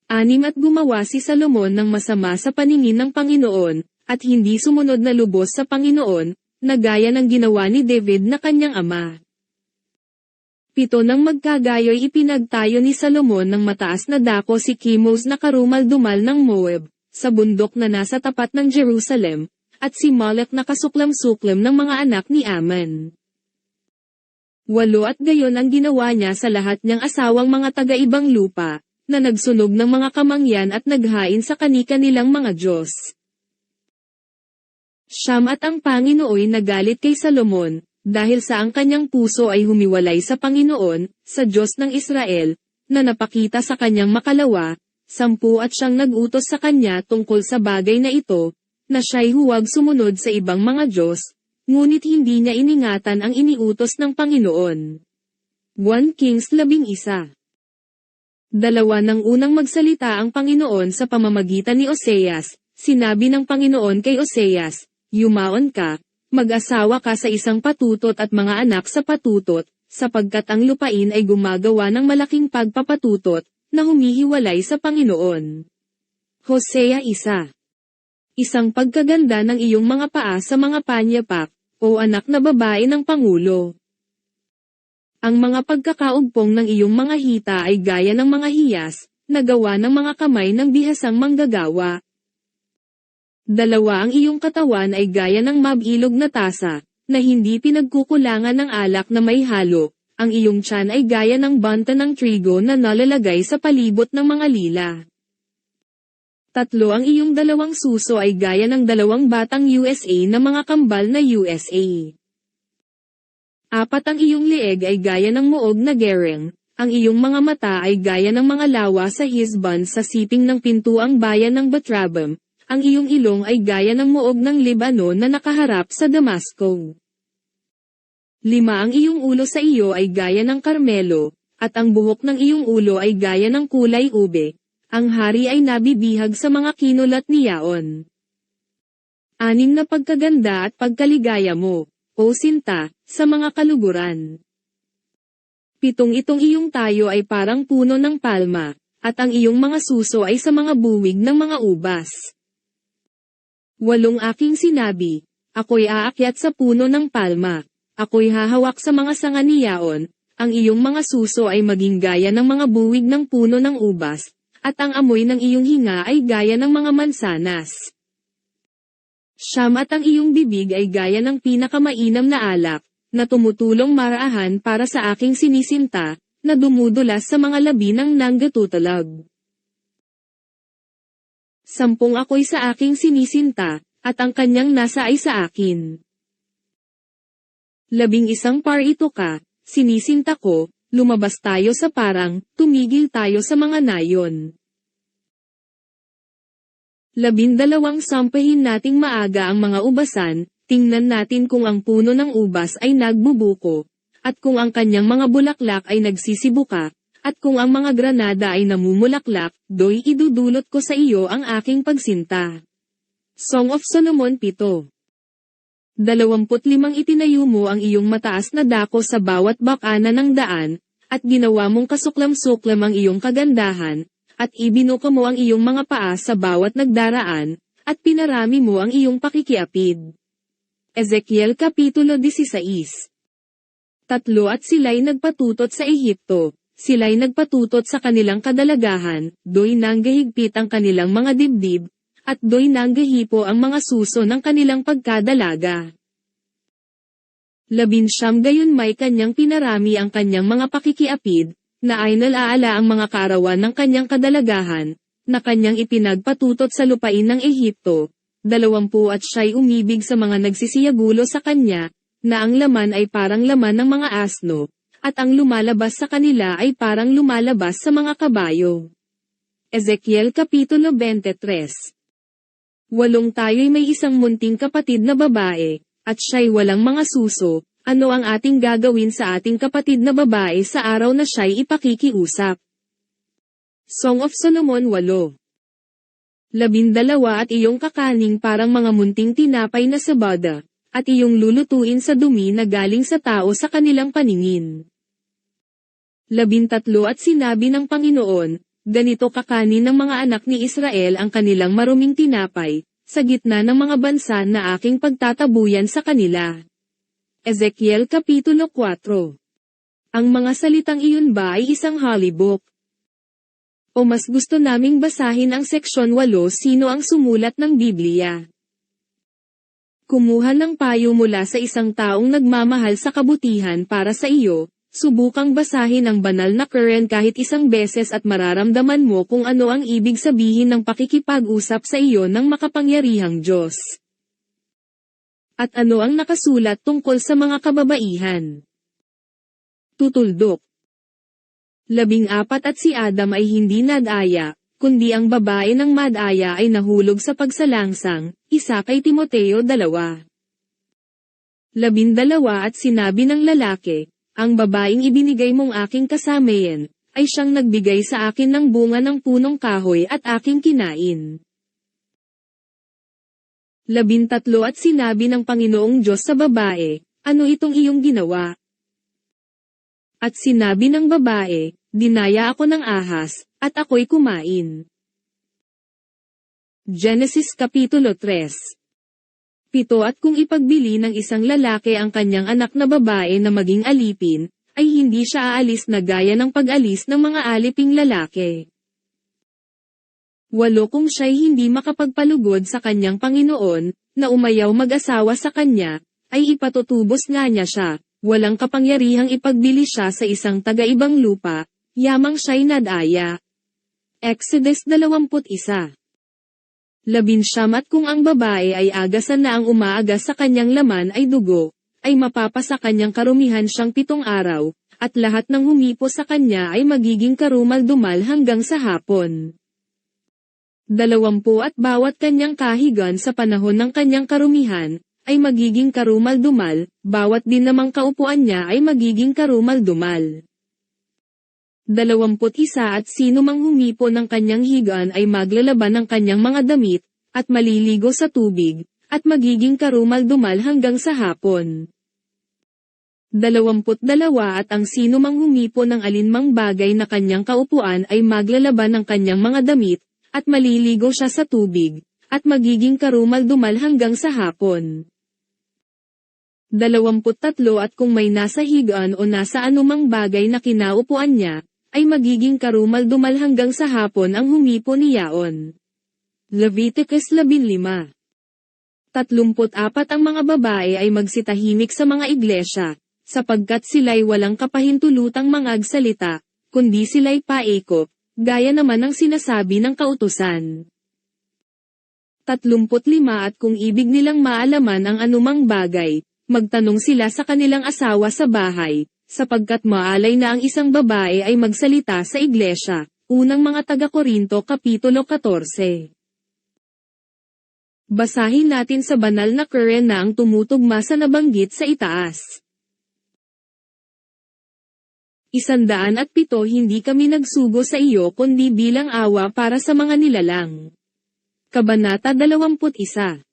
6 At gumawa si Salomon ng masama sa paningin ng Panginoon, at hindi sumunod na lubos sa Panginoon, na gaya ng ginawa ni David na kanyang ama. 7 Nang magkagayo'y ipinagtayo ni Salomon ng mataas na dako si Chemos na karumal-dumal ng Moab, sa bundok na nasa tapat ng Jerusalem, at si Molech na kasuklam-suklam ng mga anak ni Ammon. 8 At gayon ang ginawa niya sa lahat niyang asawang mga taga-ibang lupa, na nagsunog ng mga kamangyan at naghain sa kani-kanilang mga Diyos. 9 At ang Panginooy nagalit kay Salomon, dahil sa ang kanyang puso ay humiwalay sa Panginoon, sa Diyos ng Israel, na napakita sa kanyang makalawa. 10 At siyang nag-utos sa kanya tungkol sa bagay na ito, na siya'y huwag sumunod sa ibang mga Diyos, ngunit hindi niya iningatan ang iniutos ng Panginoon. 1 Kings 11. 2 Nang unang magsalita ang Panginoon sa pamamagitan ni Oseas, sinabi ng Panginoon kay Oseas, yumaon ka, mag-asawa ka sa isang patutot at mga anak sa patutot, sapagkat ang lupain ay gumagawa ng malaking pagpapatutot, na humihiwalay sa Panginoon. Hosea 1. Isang pagkaganda ng iyong mga paa sa mga panyapak, o anak na babae ng Pangulo. Ang mga pagkakaugpong ng iyong mga hita ay gaya ng mga hiyas, na gawa ng mga kamay ng bihasang manggagawa. 2 Ang iyong katawan ay gaya ng mabilog na tasa, na hindi pinagkukulangan ng alak na may halo, ang iyong tiyan ay gaya ng banta ng trigo na nalalagay sa palibot ng mga lila. 3 Ang iyong dalawang suso ay gaya ng dalawang batang USA na mga kambal na USA. 4 Ang iyong leeg ay gaya ng muog na gereng, ang iyong mga mata ay gaya ng mga lawa sa Hisbon sa siping ng pintuang bayan ng Batrabam, ang iyong ilong ay gaya ng muog ng Lebanon na nakaharap sa Damasco. 5 Ang iyong ulo sa iyo ay gaya ng Karmelo, at ang buhok ng iyong ulo ay gaya ng kulay ube. Ang hari ay nabibihag sa mga kinulat ni Yaon. 6 Na pagkaganda at pagkaligaya mo, o sinta, sa mga kaluguran. 7 Itong iyong tayo ay parang puno ng palma, at ang iyong mga suso ay sa mga buwig ng mga ubas. 8 Aking sinabi, ako'y aakyat sa puno ng palma, ako'y hahawak sa mga sanga ni Yaon, ang iyong mga suso ay maging gaya ng mga buwig ng puno ng ubas, at ang amoy ng iyong hinga ay gaya ng mga mansanas. 9 At ang iyong bibig ay gaya ng pinakamainam na alak, na tumutulong maraahan para sa aking sinisinta, na dumudulas sa mga labi ng nanggatutulag. 10 Ako'y sa aking sinisinta, at ang kanyang nasa ay sa akin. 11 Par ito ka, sinisinta ko, lumabas tayo sa parang, tumigil tayo sa mga nayon. 12 Sampahin nating maaga ang mga ubasan, tingnan natin kung ang puno ng ubas ay nagbubuko, at kung ang kanyang mga bulaklak ay nagsisibuka, at kung ang mga granada ay namumulaklak, do'y idudulot ko sa iyo ang aking pagsinta. Song of Solomon 7. 25 Itinayo mo ang iyong mataas na dako sa bawat bakana ng daan, at ginawa mong kasuklam-suklam ang iyong kagandahan, at ibinuka mo ang iyong mga paa sa bawat nagdaraan, at pinarami mo ang iyong pakikiapid. Ezekiel Kapitulo 16. 3 At sila'y nagpatutot sa Ehipto, sila'y nagpatutot sa kanilang kadalagahan, do'y nanggahigpit ang kanilang mga dibdib, at do'y nanggahipo ang mga suso ng kanilang pagkadalaga. 19 Gayon may kanyang pinarami ang kanyang mga pakikiapid, na ay nalaala ang mga kaarawan ng kanyang kadalagahan, na kanyang ipinagpatutot sa lupain ng Ehipto, 20 At siya'y umibig sa mga nagsisiyagulo sa kanya, na ang laman ay parang laman ng mga asno, at ang lumalabas sa kanila ay parang lumalabas sa mga kabayo. Ezekiel Kapitulo 23. 8 Tayo'y may isang munting kapatid na babae, at siya'y walang mga suso. Ano ang ating gagawin sa ating kapatid na babae sa araw na siya'y ipakikiusap? Song of Solomon 8. 12 At iyong kakaning parang mga munting tinapay na sabada, at iyong lulutuin sa dumi na galing sa tao sa kanilang paningin. 13 At sinabi ng Panginoon, ganito kakanin ng mga anak ni Israel ang kanilang maruming tinapay, sa gitna ng mga bansa na aking pagtatabuyan sa kanila. Ezekiel Kapitulo 4. Ang mga salitang iyon ba ay isang holy book? O mas gusto naming basahin ang seksyon 8 sino ang sumulat ng Biblia? Kumuha ng payo mula sa isang taong nagmamahal sa kabutihan para sa iyo, subukang basahin ang banal na Quran kahit isang beses at mararamdaman mo kung ano ang ibig sabihin ng pakikipag-usap sa iyo ng makapangyarihang Diyos. At ano ang nakasulat tungkol sa mga kababaihan? Tutuldok. 14 At si Adam ay hindi nadaya, kundi ang babae ng madaya ay nahulog sa pagsalangsang, 1 kay Timoteo 2. 12 At sinabi ng lalaki, ang babaeng ibinigay mong aking kasamayan, ay siyang nagbigay sa akin ng bunga ng punong kahoy at aking kinain. 13 At sinabi ng Panginoong Diyos sa babae, ano itong iyong ginawa? At sinabi ng babae, dinaya ako ng ahas, at ako'y kumain. Genesis Kapitulo 3. 7 At kung ipagbili ng isang lalaki ang kanyang anak na babae na maging alipin, ay hindi siya aalis na gaya ng pag-alis ng mga aliping lalaki. 8 Kung siya'y hindi makapagpalugod sa kanyang Panginoon, na umayaw mag-asawa sa kanya, ay ipatutubos nga niya siya, walang kapangyarihang ipagbili siya sa isang taga-ibang lupa, yamang siya'y nadaya. Exodus 21. 19 At kung ang babae ay agasan na ang umaagas sa kanyang laman ay dugo, ay mapapasa kanyang karumihan siyang 7 araw, at lahat ng humipo sa kanya ay magiging karumal-dumal hanggang sa hapon. 20 At bawat kanyang kahigan sa panahon ng kanyang karumihan, ay magiging karumal-dumal, bawat din namang kaupuan niya ay magiging karumal-dumal. 21 At sino mang humipo ng kanyang higaan ay maglalaban ng kanyang mga damit, at maliligo sa tubig, at magiging karumal-dumal hanggang sa hapon. 22 At ang sino mang humipo ng alinmang bagay na kanyang kaupuan ay maglalaban ng kanyang mga damit, at maliligo siya sa tubig, at magiging karumal-dumal hanggang sa hapon. 23 At kung may nasa higaan o nasa anumang bagay na kinaupuan niya, ay magiging karumal-dumal hanggang sa hapon ang humipo niyaon. Leviticus 15. 34 Ang mga babae ay magsitahimik sa mga iglesia, sapagkat sila'y walang kapahintulutang mangagsalita, kundi sila'y paekop, gaya naman ng sinasabi ng kautusan. 35 At kung ibig nilang maalaman ang anumang bagay, magtanong sila sa kanilang asawa sa bahay, sapagkat maalay na ang isang babae ay magsalita sa iglesia. Unang mga taga-Korinto Kapitulo 14. Basahin natin sa banal na Quran na ang tumutugma sa nabanggit sa itaas. 107 Hindi kami nagsugo sa iyo kundi bilang awa para sa mga nilalang. Kabanata 21.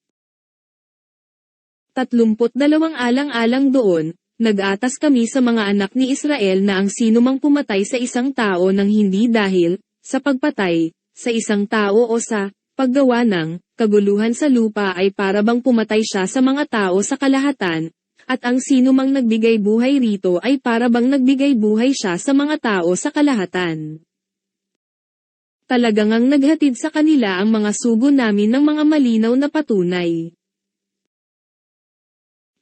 32 Alang-alang doon, nag-atas kami sa mga anak ni Israel na ang sino mang pumatay sa isang tao nang hindi dahil, sa pagpatay, sa isang tao o sa, paggawa ng, kaguluhan sa lupa ay parabang pumatay siya sa mga tao sa kalahatan, at ang sino mang nagbigay buhay rito ay parabang nagbigay buhay siya sa mga tao sa kalahatan. Talagang ang naghatid sa kanila ang mga sugo namin ng mga malinaw na patunay.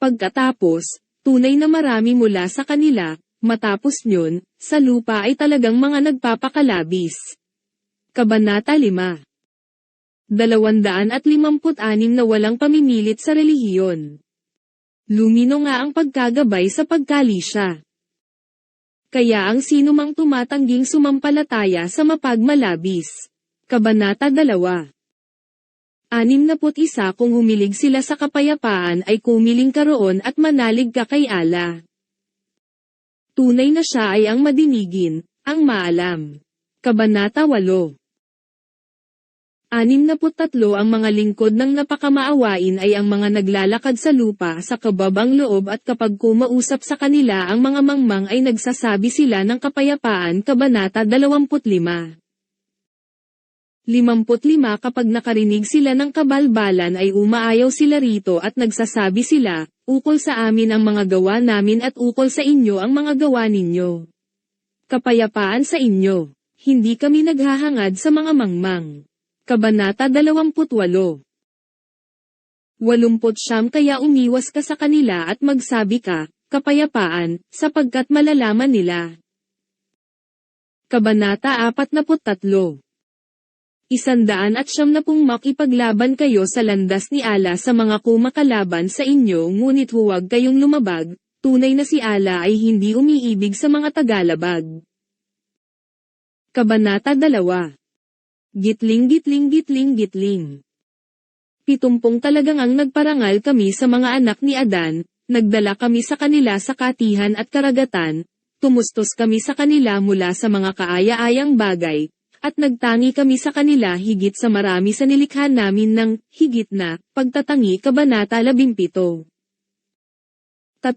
Pagkatapos, tunay na marami mula sa kanila, matapos nyon, sa lupa ay talagang mga nagpapakalabis. Kabanata 5. 256 na walang pamimilit sa relihiyon. Lumino nga ang pagkagabay sa pagkalisya. Kaya ang sino mang tumatangging sumampalataya sa mapagmalabis. Kabanata 2. 61 Kung humilig sila sa kapayapaan ay kumiling ka roon at manalig ka kay Allah. Tunay na siya ay ang madinigin, ang maalam. Kabanata 8. 63 Ang mga lingkod ng napakamaawain ay ang mga naglalakad sa lupa sa kababang loob at kapag kumausap sa kanila ang mga mangmang ay nagsasabi sila ng kapayapaan. Kabanata 25. 55 Kapag nakarinig sila ng kabalbalan ay umaayaw sila rito at nagsasabi sila, ukol sa amin ang mga gawa namin at ukol sa inyo ang mga gawa ninyo. Kapayapaan sa inyo. Hindi kami naghahangad sa mga mangmang. Kabanata 28. 80 Kaya umiwas ka sa kanila at magsabi ka, kapayapaan, sapagkat malalaman nila. Kabanata 43. 170 Makipaglaban kayo sa landas ni Allah sa mga kumakalaban sa inyo ngunit huwag kayong lumabag, tunay na si Allah ay hindi umiibig sa mga tagalabag. Kabanata 2. Gitling. 70 talagang ang nagparangal kami sa mga anak ni Adan, nagdala kami sa kanila sa katihan at karagatan, tumustos kami sa kanila mula sa mga kaaya-ayang bagay, at nagtangi kami sa kanila higit sa marami sa nilikha namin ng higit na pagtatangi. Kabanata 17.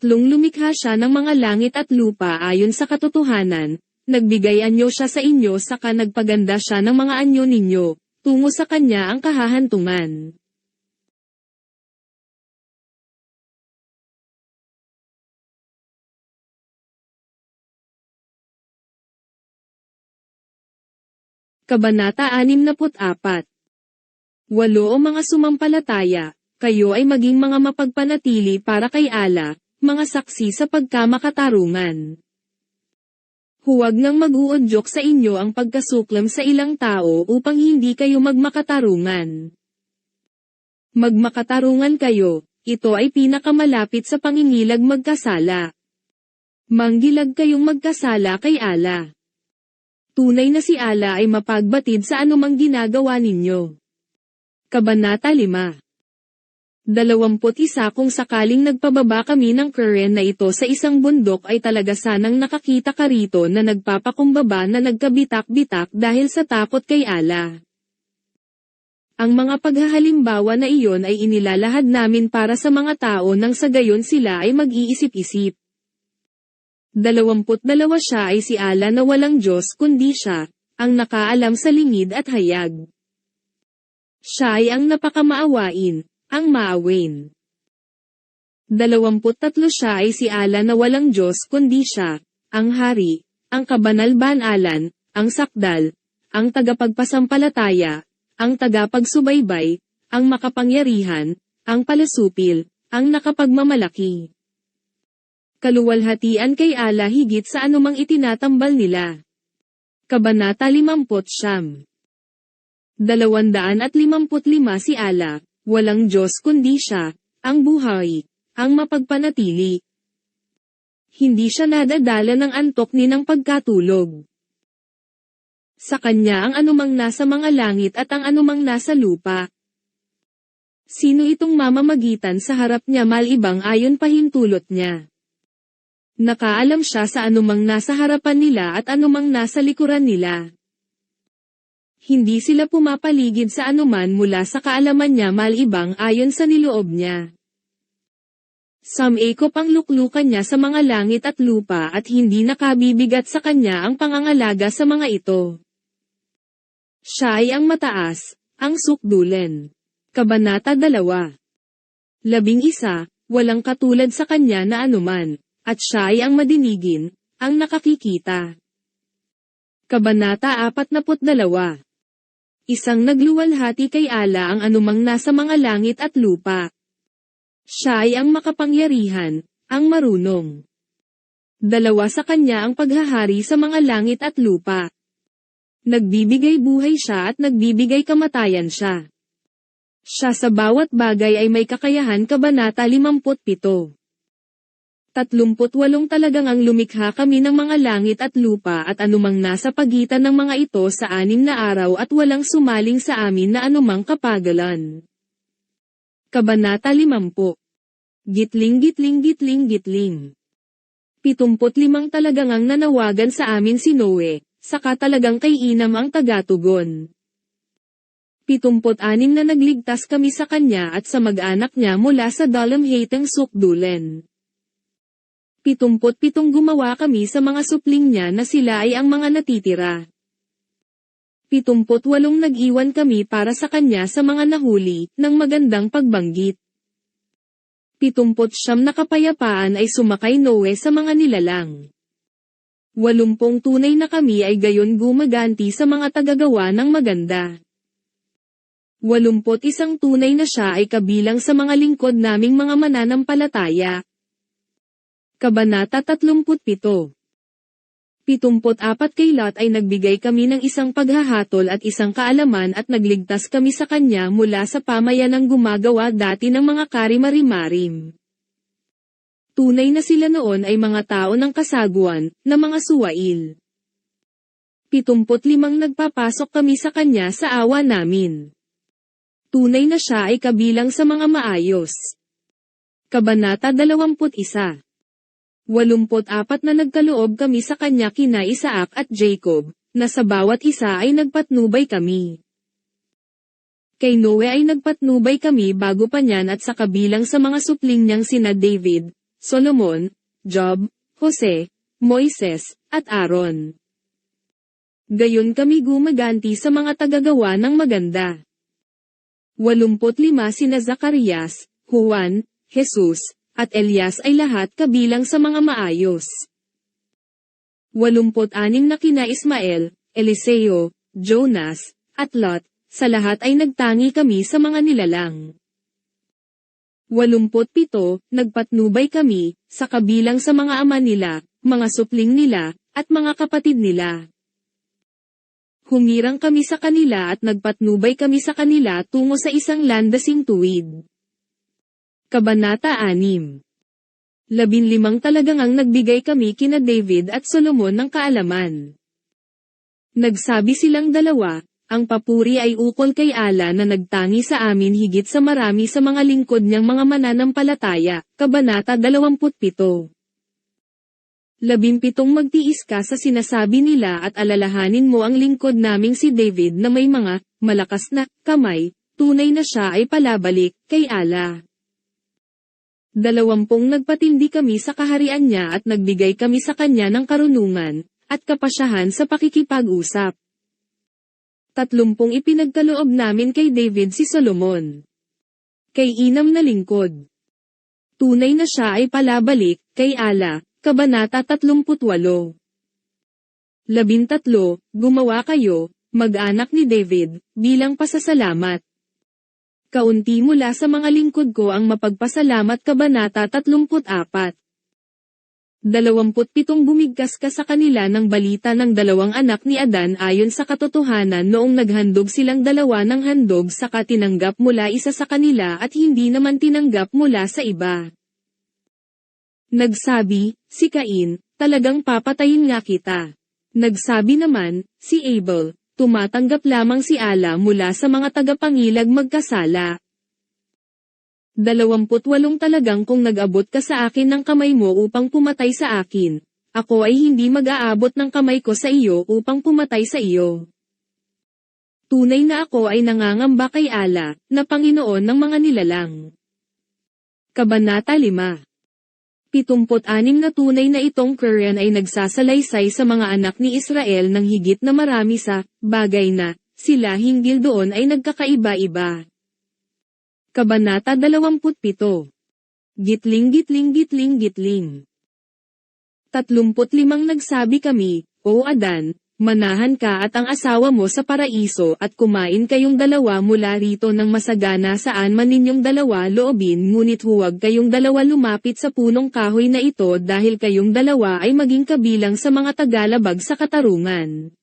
Lumikha siya ng mga langit at lupa ayon sa katotohanan. Nagbigay anyo siya sa inyo saka nagpaganda siya ng mga anyo ninyo, tungo sa kanya ang kahahantungan. Kabanata 64. 8 O mga sumampalataya, kayo ay maging mga mapagpanatili para kay Allah, mga saksi sa pagkamakatarungan. Huwag nang mag-uudyok sa inyo ang pagkasuklam sa ilang tao upang hindi kayo magmakatarungan. Magmakatarungan kayo, ito ay pinakamalapit sa pangingilag magkasala. Manggilag kayong magkasala kay Allah. Tunay na si Allah ay mapagbatid sa anumang ginagawa ninyo. Kabanata 5. 21 Kung sakaling nagpababa kami ng Quran na ito sa isang bundok ay talaga sanang nakakita ka rito na nagpapakumbaba na nagkabitak-bitak dahil sa takot kay Allah. Ang mga paghahalimbawa na iyon ay inilalahad namin para sa mga tao nang sa gayon sila ay mag-iisip-isip. 22 Siya ay si Allah na walang Diyos kundi siya, ang nakaalam sa lingid at hayag. Siya ay ang napakamaawain, ang maawin. 23 Siya ay si Allah na walang Diyos kundi siya, ang hari, ang kabanal-banalan, ang sakdal, ang tagapagpasampalataya, ang tagapagsubaybay, ang makapangyarihan, ang palasupil, ang nakapagmamalaki. Kaluwalhatian kay Allah higit sa anumang itinatambal nila. Kabanata 50. 255 Si Allah, walang Diyos kundi siya, ang buhay, ang mapagpanatili. Hindi siya nadadala ng antok ni ng pagkatulog. Sa kanya ang anumang nasa mga langit at ang anumang nasa lupa. Sino itong mamamagitan sa harap niya malibang ayon pahintulot niya? Nakaalam siya sa anumang nasa harapan nila at anumang nasa likuran nila. Hindi sila pumapaligid sa anuman mula sa kaalaman niya malibang ayon sa niloob niya. Sumikop ang luklukan niya sa mga langit at lupa at hindi nakabibigat sa kanya ang pangangalaga sa mga ito. Siya ay ang mataas, ang sukdulen. Kabanata 2. 11. Walang katulad sa kanya na anuman, at siya ay ang madinigin, ang nakakikita. Kabanata 42. Isang nagluwalhati kay Allah ang anumang nasa mga langit at lupa. Siya ay ang makapangyarihan, ang marunong. 2 sa kanya ang paghahari sa mga langit at lupa. Nagbibigay buhay siya at nagbibigay kamatayan siya. Siya sa bawat bagay ay may kakayahan. Kabanata 57. 38 Talagang ang lumikha kami ng mga langit at lupa at anumang nasa pagitan ng mga ito sa 6 na araw at walang sumaling sa amin na anumang kapagalan. Kabanata 50. Gitling gitling gitling gitling. 75 Talagang ang nanawagan sa amin si Noe, saka talagang kay Inam ang tagatugon. 76 Na nagligtas kami sa kanya at sa mag-anak niya mula sa dalamhatang sukdulen. 77 Gumawa kami sa mga supling niya na sila ay ang mga natitira. 78 Nag-iwan kami para sa kanya sa mga nahuli, ng magandang pagbanggit. 79 Na kapayapaan ay sumakay Noe sa mga nilalang. 80 Tunay na kami ay gayon gumaganti sa mga tagagawa ng maganda. 81 Tunay na siya ay kabilang sa mga lingkod naming mga mananampalataya. Kabanata 37. 74 Kay Lot ay nagbigay kami ng isang paghahatol at isang kaalaman at nagligtas kami sa kanya mula sa pamayanang gumagawa dati ng mga karimari-marim. Tunay na sila noon ay mga tao ng kasaguan, na mga suwail. 75 Nagpapasok kami sa kanya sa awa namin. Tunay na siya ay kabilang sa mga maayos. Kabanata 21. 84 Na nagkaloob kami sa kanya kina Isaac at Jacob, na sa bawat isa ay nagpatnubay kami. Kay Noe ay nagpatnubay kami bago pa niyan at sa kabilang sa mga supling niyang sina David, Solomon, Job, Jose, Moises, at Aaron. Gayon kami gumaganti sa mga tagagawa ng maganda. 85 Sina Zacarias, Juan, Jesus, at Elias ay lahat kabilang sa mga maayos. 86 Na kina Ismael, Eliseo, Jonas, at Lot, sa lahat ay nagtangi kami sa mga nilalang. 87 Nagpatnubay kami, sa kabilang sa mga ama nila, mga supling nila, at mga kapatid nila. Humirang kami sa kanila at nagpatnubay kami sa kanila tungo sa isang landasing tuwid. Kabanata 6. 15 Talagang ang nagbigay kami kina David at Solomon ng kaalaman. Nagsabi silang dalawa, ang papuri ay ukol kay Allah na nagtangi sa amin higit sa marami sa mga lingkod niyang mga mananampalataya. Kabanata 27. 17 Magtiis ka sa sinasabi nila at alalahanin mo ang lingkod naming si David na may mga malakas na kamay, tunay na siya ay palabalik kay Allah. 20 Nagpatindi kami sa kaharian niya at nagbigay kami sa kanya ng karunungan, at kapasyahan sa pakikipag-usap. 30 Ipinagkaloob namin kay David si Solomon. Kay Inam na lingkod. Tunay na siya ay palabalik, kay Allah. Kabanata 38. 13 Gumawa kayo, mag-anak ni David, bilang pasasalamat. Kaunti mula sa mga lingkod ko ang mapagpasalamat. Kabanata 34. 27 Bumigkas ka sa kanila ng balita ng dalawang anak ni Adan ayon sa katotohanan noong naghandog silang dalawa ng handog saka tinanggap mula isa sa kanila at hindi naman tinanggap mula sa iba. Nagsabi, si Cain, talagang papatayin nga kita. Nagsabi naman, si Abel, tumatanggap lamang si Allah mula sa mga tagapangilag magkasala. 28 Talagang kung nag-abot ka sa akin ng kamay mo upang pumatay sa akin, ako ay hindi mag-aabot ng kamay ko sa iyo upang pumatay sa iyo. Tunay na ako ay nangangamba kay Allah, na Panginoon ng mga nilalang. Kabanata 5. 76 na tunay na itong Quran ay nagsasalaysay sa mga anak ni Israel ng higit na marami sa bagay na sila hinggil doon ay nagkakaiba-iba. Kabanata 27. Gitling gitling gitling gitling. 35 Nagsabi kami, O Adan, manahan ka at ang asawa mo sa paraiso at kumain kayong dalawa mula rito ng masagana saan man ninyong dalawa loobin ngunit huwag kayong dalawa lumapit sa punong kahoy na ito dahil kayong dalawa ay maging kabilang sa mga tagalabag sa katarungan.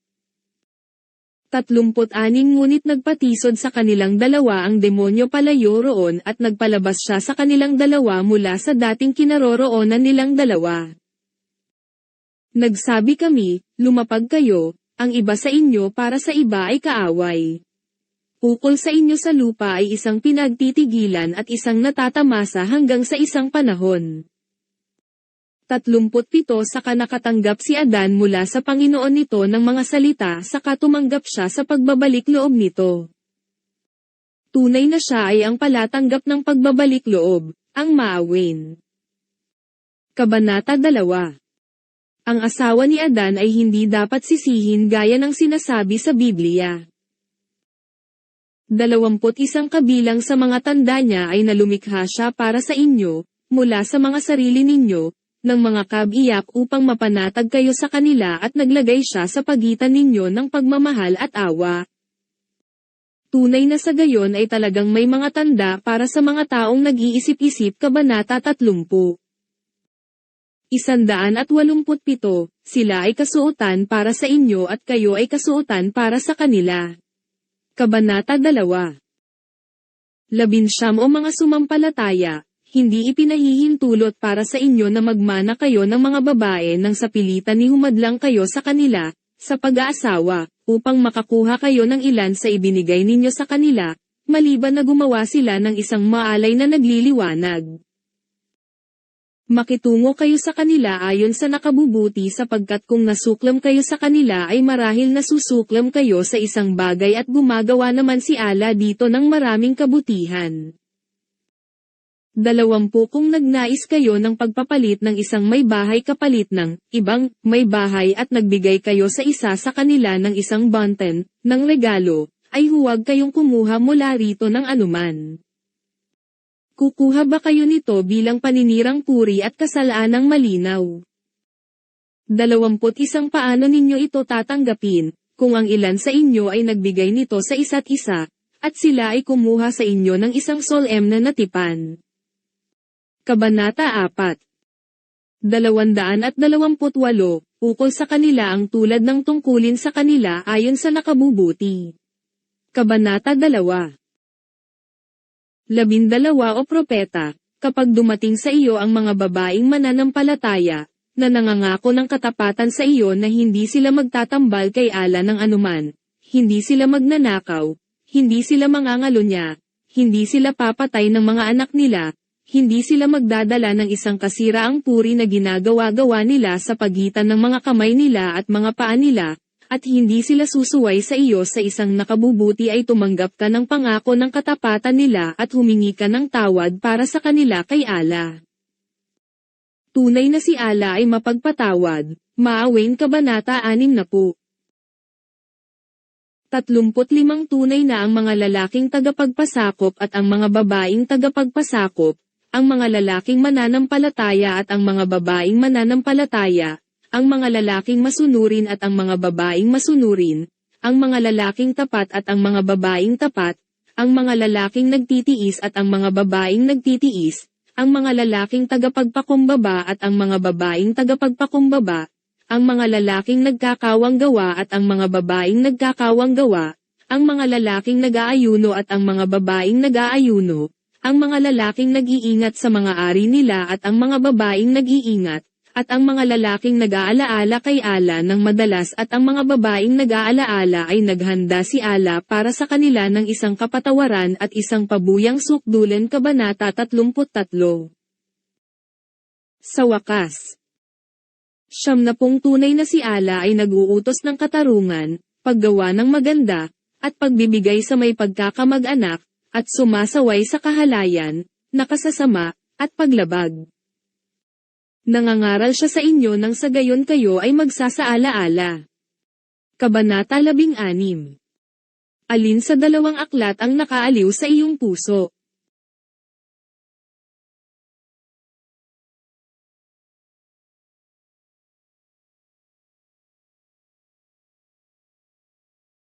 36 Ngunit nagpatisod sa kanilang dalawa ang demonyo palayo roon at nagpalabas siya sa kanilang dalawa mula sa dating kinaroroonan nilang dalawa. Nagsabi kami, lumapag kayo, ang iba sa inyo para sa iba ay kaaway. Ukol sa inyo sa lupa ay isang pinagtitigilan at isang natatamasa hanggang sa isang panahon. 37 Saka nakatanggap si Adan mula sa Panginoon nito ng mga salita saka tumanggap siya sa pagbabalik loob nito. Tunay na siya ay ang palatanggap ng pagbabalik loob, ang maawin. Kabanata 2. Ang asawa ni Adan ay hindi dapat sisihin gaya ng sinasabi sa Biblia. 21 Kabilang sa mga tanda niya ay nalumikha siya para sa inyo, mula sa mga sarili ninyo, ng mga kabiyak upang mapanatag kayo sa kanila at naglagay siya sa pagitan ninyo ng pagmamahal at awa. Tunay na sa gayon ay talagang may mga tanda para sa mga taong nag-iisip-isip. Kabanata 30. 187 Sila ay kasuotan para sa inyo at kayo ay kasuotan para sa kanila. Kabanata 2. 19 O mga sumampalataya, hindi ipinahihintulot para sa inyo na magmana kayo ng mga babae nang sa pilitan ni humadlang kayo sa kanila, sa pag-aasawa, upang makakuha kayo ng ilan sa ibinigay ninyo sa kanila, maliban na gumawa sila ng isang maalay na nagliliwanag. Makitungo kayo sa kanila ayon sa nakabubuti sapagkat kung nasuklam kayo sa kanila ay marahil nasusuklam kayo sa isang bagay at gumagawa naman si Allah dito ng maraming kabutihan. 20 Kung nagnais kayo ng pagpapalit ng isang may bahay kapalit ng ibang may bahay at nagbigay kayo sa isa sa kanila ng isang banten ng regalo, ay huwag kayong kumuha mula rito ng anuman. Kukuha ba kayo nito bilang paninirang puri at kasalanang malinaw? 21 Paano ninyo ito tatanggapin, kung ang ilan sa inyo ay nagbigay nito sa isa't isa, at sila ay kumuha sa inyo ng isang solem na natipan? Kabanata 4. 228 Ukol sa kanila ang tulad ng tungkulin sa kanila ayon sa nakabubuti. Kabanata 2. 12 O propeta, kapag dumating sa iyo ang mga babaeng mananampalataya, na nangangako ng katapatan sa iyo na hindi sila magtatambal kay Allah ng anuman, hindi sila magnanakaw, hindi sila mangangalunya, hindi sila papatay ng mga anak nila, hindi sila magdadala ng isang kasiraang puri na ginagawa-gawa nila sa pagitan ng mga kamay nila at mga paa nila, at hindi sila susuway sa iyo sa isang nakabubuti ay tumanggap ka ng pangako ng katapatan nila at humingi ka ng tawad para sa kanila kay Allah. Tunay na si Allah ay mapagpatawad, maawin. Kabanata 60. 35 Tunay na ang mga lalaking tagapagpasakop at ang mga babaeng tagapagpasakop, ang mga lalaking mananampalataya at ang mga babaeng mananampalataya, ang mga lalaking masunurin at ang mga babaeng masunurin, ang mga lalaking tapat at ang mga babaeng tapat, ang mga lalaking nagtitiis at ang mga babaeng nagtitiis, ang mga lalaking tagapagpakumbaba at ang mga babaeng tagapagpakumbaba, ang mga lalaking nagkakawang gawa at ang mga babaeng nagkakawang gawa, ang mga lalaking nag-aayuno at ang mga babaeng nag-aayuno, ang mga lalaking nag-iingat sa mga ari nila at ang mga babaeng nag-iingat, at ang mga lalaking nag-aalaala kay Allah ng madalas at ang mga babaeng nag-aalaala ay naghanda si Allah para sa kanila ng isang kapatawaran at isang pabuyang sukdulan. Kabanata 33. Sa wakas, 70 tunay na si Allah ay nag-uutos ng katarungan, paggawa ng maganda, at pagbibigay sa may pagkakamag-anak, at sumasaway sa kahalayan, nakasasama, at paglabag. Nangangaral siya sa inyo nang sa gayon kayo ay magsasaala-ala. Kabanata 16. Alin sa dalawang aklat ang nakaaliw sa iyong puso?